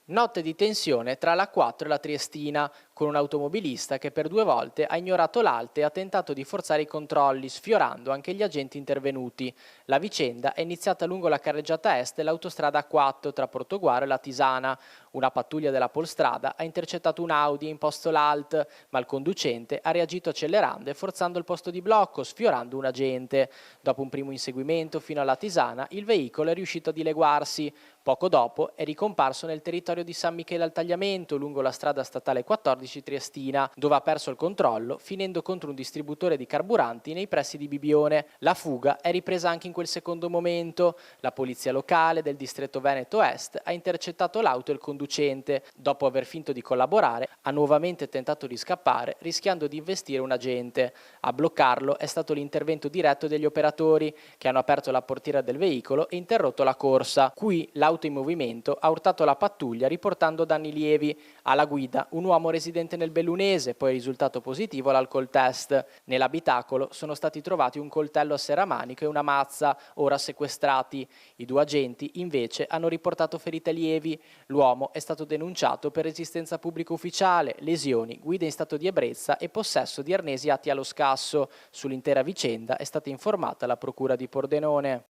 Notte di tensione tra la 4 e la Triestina, con un automobilista che per 2 volte ha ignorato l'ALT e ha tentato di forzare i controlli, sfiorando anche gli agenti intervenuti. La vicenda è iniziata lungo la carreggiata est dell'autostrada A4 tra Portoguaro e la Tisana. Una pattuglia della Polstrada ha intercettato un Audi e imposto l'ALT, ma il conducente ha reagito accelerando e forzando il posto di blocco, sfiorando un agente. Dopo un primo inseguimento fino alla Tisana, il veicolo è riuscito a dileguarsi. Poco dopo è ricomparso nel territorio di San Michele al Tagliamento, lungo la strada statale 14 Triestina, dove ha perso il controllo, finendo contro un distributore di carburanti nei pressi di Bibione. La fuga è ripresa anche in quel secondo momento. La polizia locale del distretto Veneto Est ha intercettato l'auto e il conducente. Dopo aver finto di collaborare, ha nuovamente tentato di scappare, rischiando di investire un agente. A bloccarlo è stato l'intervento diretto degli operatori, che hanno aperto la portiera del veicolo e interrotto la corsa. Qui l'auto in movimento ha urtato la pattuglia riportando danni lievi. Alla guida un uomo residente nel Bellunese, poi risultato positivo all'alcol test. Nell'abitacolo sono stati trovati un coltello a serramanico e una mazza, ora sequestrati. I due agenti invece hanno riportato ferite lievi. L'uomo è stato denunciato per resistenza pubblica ufficiale, lesioni, guida in stato di ebbrezza e possesso di arnesi atti allo scasso. Sull'intera vicenda è stata informata la procura di Pordenone.